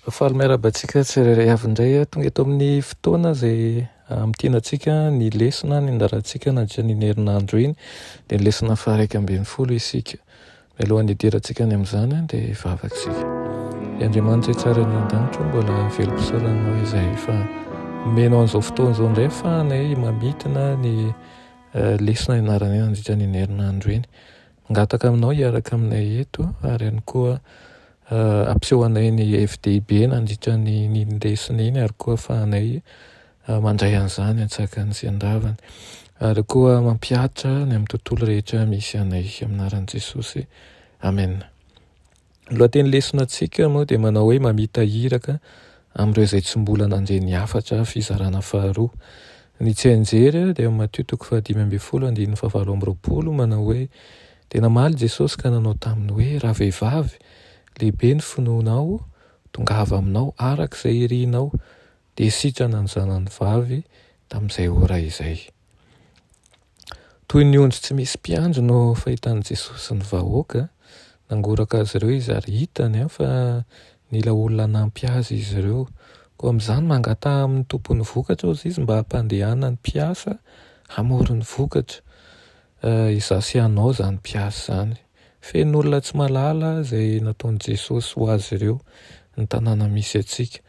Faly miarabantsika tsirairay avy indray tonga eto amin'ny fotoana izay amitianantsika ny lesona ny andarantsika nandritra ny herinandro iny dia ny lesona faha 1ambin'ny folo isika. Mialohan'ny hidirantsika any amin'izany dia vavatsika. Andriamanitra tsara ny an-danitra mbola velom-pisaoranao izay fa menao an'izao fotoana izao indray ahafahanay mamitina ny lesona ianarana nandritra ny herinandro iny. Mangataka aminao hiaraka aminay eto ary ihany koa ampisehoanay ny FDB nandritra ny lesona iny ary koa ahafahanay mandray an'izany antsakan'ny sy andavany ary koa mampiatra ny amin'ny tontolo rehetra misy anay aminaran'i Jesosy. Amen. Lohateny lesonantsika moa dia manao hoe mamita hiraka amin'ireo izay tsy mbola nandre ny hafatra fizarana faharoa. Ny tsy anjery dia Matteo 5:17-20 manao hoe dia namaly Jesosy ka nanao taminy hoe raha vehivavy lehibe ny finoanao tongava aminao arak'izay irianao dia sitrana ny zanany vavy tamin'izay ora izay. Toy ny ondry tsy misy mpiandry no fahitan'i Jesosy ny vahoaka, nangoraka azy ireo izy ary hitany fa nila olona nampy azy izy ireo. Koa amin'izany mangataha amin'ny tompon'ny vokatra ozy izy mba hampandehanany mpiasa hamory ny vokatra. Izasy anao zany mpiasa zany. Feno olona tsy malala izay nataon'i Jesosy ho azy ireo ny tanàna misy antsika.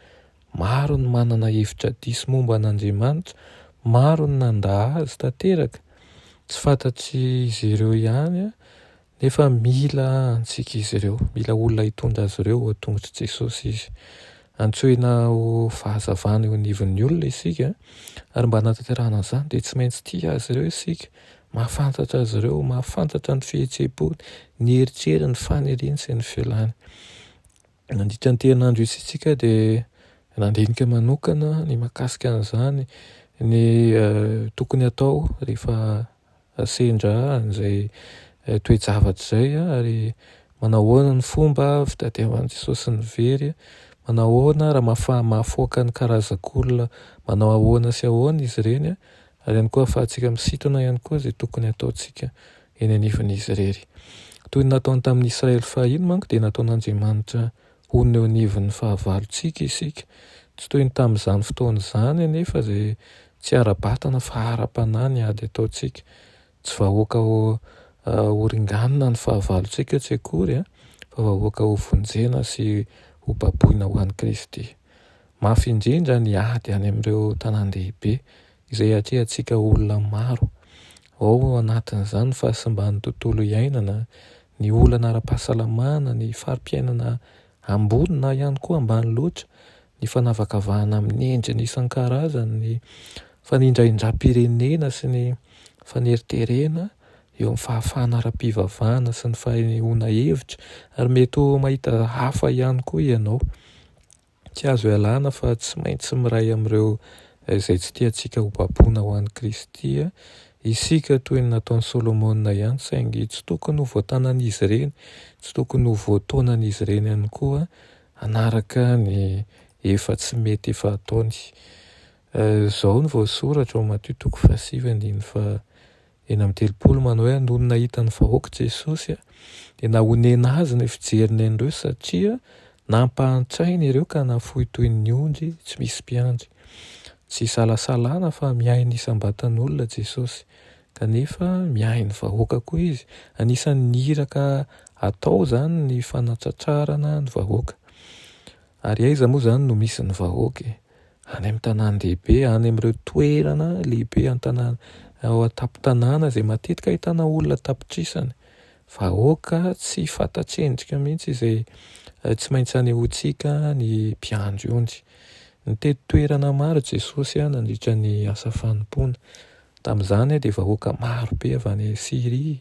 Maro ny manana hevitra diso momba an'Andriamanitra, maro ny nandà azy tanteraka. Tsy fantatry izy ireo ihany nefa mila antsika izy ireo, mila olona hitondra azy ireo ho tongotra Jesosy izy. Antsoina ho fahazavana eo anivon'ny olona isika ary mba hanatanterahana an'izany dia tsy maintsy tia azy ireo isika, mahafantatra azy ireo, mahafantatra ny fihetseham-pony, ny eritreriny, ny faniriany sy ny fialany. Nandritra ny herinandro isika dia nandinika manokana ny mahakasika an'izany ny tokony atao rehefa sendra an'izay toe-javatra izay ary manao ahoana ny fomba fitadiavan'i Jesosy ny very, manao ahoana raha mahafoaka ny karazan'olona, manao ahoana sy ahoana izy ireny ary ihany koa ahafahantsika misintona ihany koa izay tokony ataontsika eny anivon'izy irery. Toy ny nataony tamin'ny Israely fahiny manko dia nataon'Andriamanitra honona eo anivon'ny fahavalontsika isika. Tsy toy ny tamin'izany fotoana izany anefa izay tsy ara-batana fa ara-panahy ny ady ataontsika. Tsy vahoaka ho ringanina ny fahavalontsika tsy akory fa vahoaka ho vonjena sy ho baboina ho an'i Kristy. Mafy indrindra ny ady any amin'ireo tanàn-dehibe izay atrehantsika olona maro. Ao anatin'izany ny fahasimban'ny tontolo iainana, ny olana ara-pahasalamana, ny fari-piainana ambony na ihany koa ambany loatra, ny fanavakavahana amin'ny endriny isan-karazany, ny fanindraindram-pirenena sy ny faneriterena eo amin'ny fahafahana ara-pivavahana sy ny fanehoana hevitra ary mety ho mahita hafa ihany koa ianao. Tsy azo ialana fa tsy maintsy miray amin'ireo izay tsy tiantsika ho baboina ho an'i Kristy isika toy ny nataon'i Solomona ihany, saingy tsy tokony ho voatanan'izy ireny, tsy tokony ho voataonan'izy ireny ihany koa hanaraka ny efa tsy mety efa ataony. Izao ny voasoratra ao Matteo 7:9-10 manao hoe noho ny nahita ny vahoaka Jesosy dia nahonena azy ny fijeriny an'ireo satria nampahan-tsaina ireo ka nafoy toy ny ondry tsy misy mpiandry. Tsy salasalana fa miahy ny isam-batan'olona Jesosy kanefa miahy ny vahoaka koa izy. Anisan'ny nihiraka atao zany ny fanatratrarana ny vahoaka. Ary aiza moa zany no misy ny vahoaka? Any amin'ny tanàn-dehibe, any amin'ireo toerana lehibe ao an-tampon-tanàna izay matetika ahitana olona tapitrisany. Vahoaka tsy fantatrendrika mihitsy izay tsy maintsy anehoantsika ny mpiandry ondry. Nitety toerana maro Jesosy nandritra ny asa fanompoana. Tamin'izany dia vahoaka maro be avy any Siria,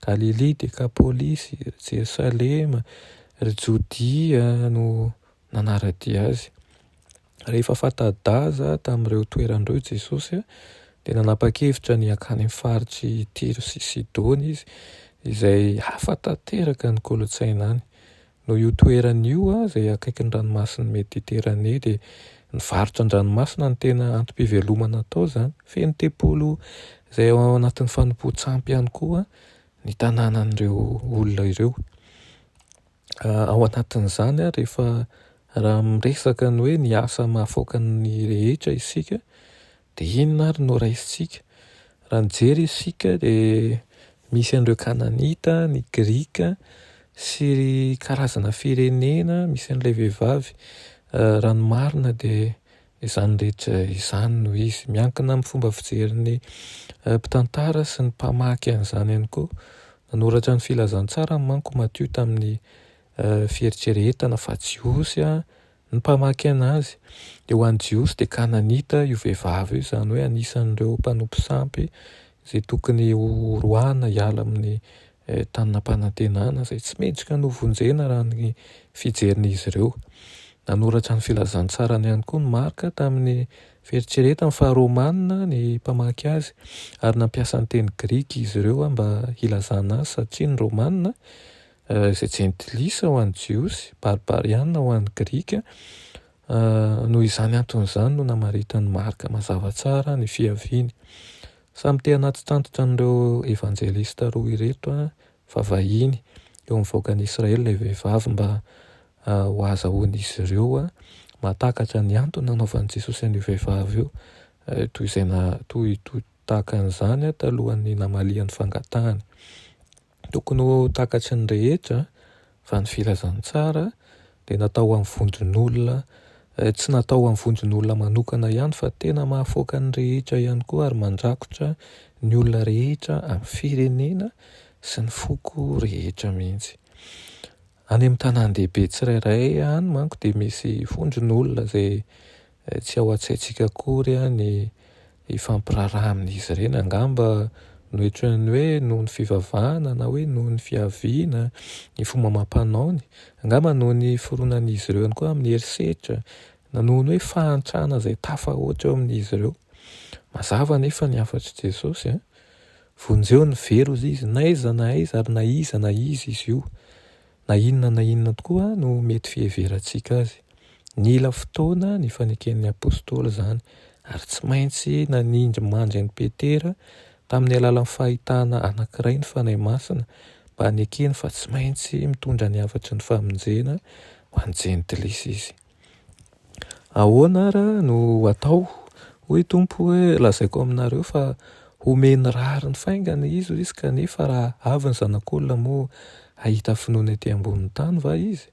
Galilea, Dekapolisy, Jerosalema, Jodia no nanaradia azy. Rehefa fanta-daza tamin'ireo toeran'ireo Jesosy dia nanapa-kevitra ny hankany amin'ny faritry Tiro sy Sidôna izy izay hafa tanteraka ny kolontsaina any. No io toeran'io izay akaiky ny ranomasiny Mediterane dia ny varotra an-dranomasina no tena antom-pivelomana atao zany. Feno tempolo izay ao anatin'ny fanompoan-tsampy ihany koa ny tanànan'ireo olona ireo. Ao anatin'izany rehefa raha miresaka ny hoe ny asa mahafoaka ny rehetra isika dia inona ary no raisintsika. Raha nijery isika dia misy an'ireo Kananita, ny Grika sy karazana firenena misy an'ilay vehivavy. Raha ny marina dia izany rehetra izany no izy. Miankina amin'ny fomba fijerin'ny mpitantara sy ny mpamaky an'izany ihany koa. Nanoratra ny filazantsara manko Matthieu tamin'ny fieritreretana fa jiosy ny mpamaky anazy. Dia ho an'ny jiosy dia Kananita io vehivavy io, izany hoe anisan'ireo mpanompo sampy izay tokony horohana hiala amin'ny tanànam-panantenana izay tsy mendrika no vonjena raha ny fijerin'izy ireo. Nanoratra ny filazantsarany ihany koa ny Marka tamin'ny fieritreretany fa Romanina ny mpamaky azy, ary nampiasa ny teny Grika izy ireo mba hilazana azy satria ny Romanina izay jentilisa ho an'ny jiosy, barbariana ho an'ny Grika. Noho izany anton'izany no namaritany Marka mazava tsara ny fiaviany. Samy te anaty tantotra an'ireo evanjelista roa ireto vavahiny eo amin'ny vahoakan'i Israely ilay vehivavy mba ho azahoan'izy ireo mahatakatra ny antony nanaovan'i Jesosy an'io vehivavy io, toy tahaka an'izany talohan'ny namalian'ny fangatahany. Tokony ho takatry ny rehetra fa ny filazantsara dia natao amin'ny vondron'olona, tsy natao amin'ny vondron'olona manokana ihany fa tena mahafoaka ny rehetra ihany koa ary mandrakotra ny olona rehetra amin'ny firenena sy ny foko rehetra mihitsy. Any amin'ny tanàn-dehibe tsirairay any manko dia misy vondron'olona izay tsy ao an-tsaintsika akory ny hifampiraraha amin'izy ireny. Angamba no ohatran'ny hoe noho ny fivavahana na hoe noho ny fiaviana, ny fomba amam-panaony, angamba noho ny foronan'izy ireo ihany koa amin'ny herisetra, na noho ny hoe fahantrana izay tafahoatra eo amin'izy ireo. Mazava nefa ny afatry Jesosy vonjeo ny very izy na aiza na aiza ary na izy io, na inona tokoa no mety fiheverantsika azy. Nila fotoana ny faneken'ny apôstôly izany, ary tsy maintsy nanindry mandry an'i Petera tamin'ny alalan'ny fahitana anankiray ny fanahy masina mba hanekeny fa tsy maintsy mitondra ny hafatry ny famonjena ho an'ny jentilisa izy. Ahoana ary no atao? Hoy Tompo hoe lazaiko aminareo fa homeny rary ny faingana izy kanefa raha avy ny zanak'olona moa hahita finoana ety ambonin'ny tany va izy?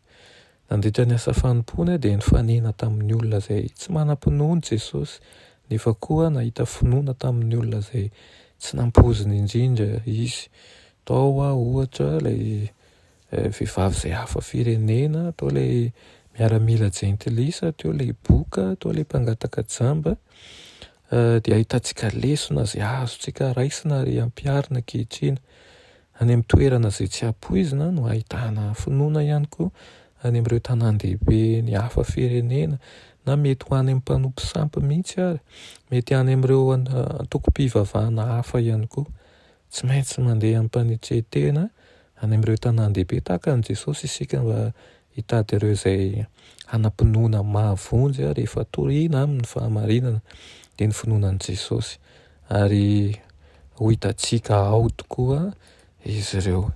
Nandritra ny asa fanompoana dia nifanena tamin'ny olona izay tsy manam-pinoana Jesosy, nefa koa nahita finoana tamin'ny olona izay tsy nampoziny indrindra izy. Tao ohatra ilay vehivavy izay hafa firenena, tao ilay miaramila jentilisa, teo ilay boka, tao ilay mpangataka jamba, dia ahitantsika lesona izay azontsika raisina ary ampiarina ankehitriny. Any amin'ny toerana izay tsy ampoizina no ahitana finoana ihany koa any amin'ireo tanàn-dehibe ny hafa firenena, na mety ho any amin'ny mpanompo sampy mihitsy ary, mety any amin'ireo antokom-pivavahana hafa ihany koa. Tsy maintsy mandeha amin'ny mpanetretena any amin'ireo tanàn-dehibe tahaka an'i Jesosy isika mba hitady ireo izay hanam-pinoana mahavonjy rehefa toriana amin'ny fahamarinana dia ny finoanan'i Jesosy, ary ho hitantsika ao tokoa izy ireo.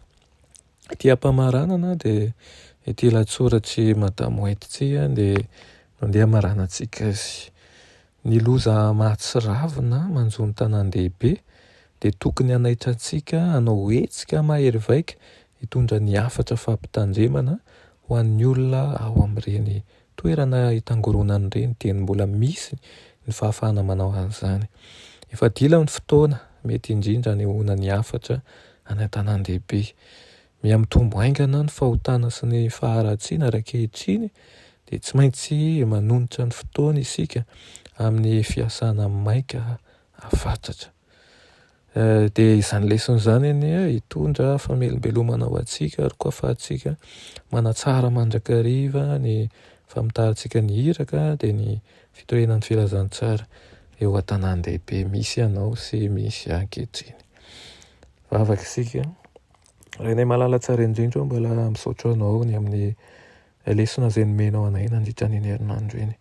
Ity ampamaranana dia ity latsoratry Madamo White dia mandeha maranantsika azy. Ny loza mahatsiravina manjo ny tanàn-dehibe dia tokony hanaitrantsika hanao hetsika mahery vaika hitondra ny hafatra fampitandremana ho an'ny olona ao amin'ireny toerana hitangoronana ireny, dia mbola misy ny fahafahana manao an'izany. Efa dila ny fotoana mety indrindra hanehoana ny hafatra any an-tanàn-dehibe. Miamitombo haingana ny fahotana sy ny faharatsiana rakehitriny, dia tsy maintsy manonotra ny fotoana isika amin'ny fiasana maika afatratra. Dia izany lesona izany hitondra famelombelomana ho antsika ary koa ahafahantsika manatsara mandrakariva ny famitarantsika ny hiraka dia ny fitorenan'ny filazantsara eo an-tanàn-dehibe misy anao sy misy ankehitriny. Vavaka isika. Rainay malala tsara indrindra mbola misaotra anao ny amin'ny lesona izay nomenao anay nandritra ny herinandro iny.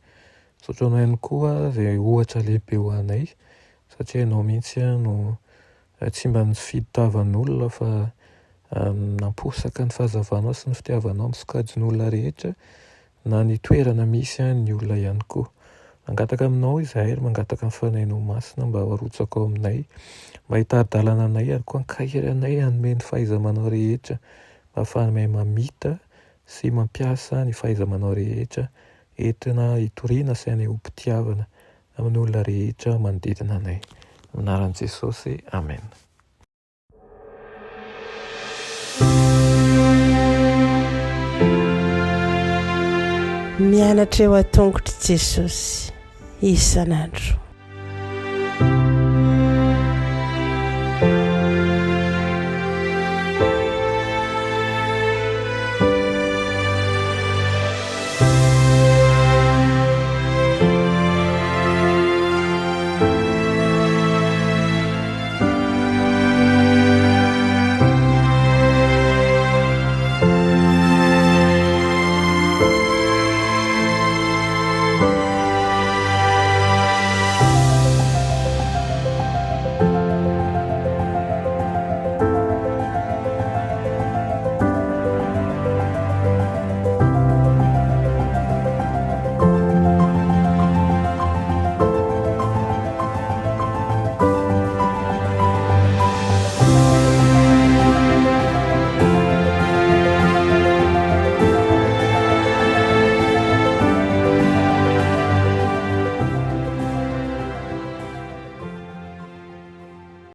Misaotra anao ihany koa izay ohatra lehibe ho anay, satria ianao mihitsy no tsy mba nifidy tavan'olona fa namposaka ny fahazavanao sy ny fitiavanao amin'ny sokajin'olona rehetra na ny toerana misy ny olona ihany koa. Mangataka aminao izahay ary mangataka amin'ny fanainao masina mba harotsaka ao aminay, mba hitari-dalana anay ary koa ankairy anay hanome ny fahaiza-manao rehetra, mba ahafahanay mamita sy mampiasa ny fahaiza-manao rehetra entina hitoriana sy hanay ho-pitiavana amin'ny olona rehetra manodidina anay. Amin'ny anaran'i Jesosy, amen. Mianatra eo an-tongotry Jesosy isan'andro.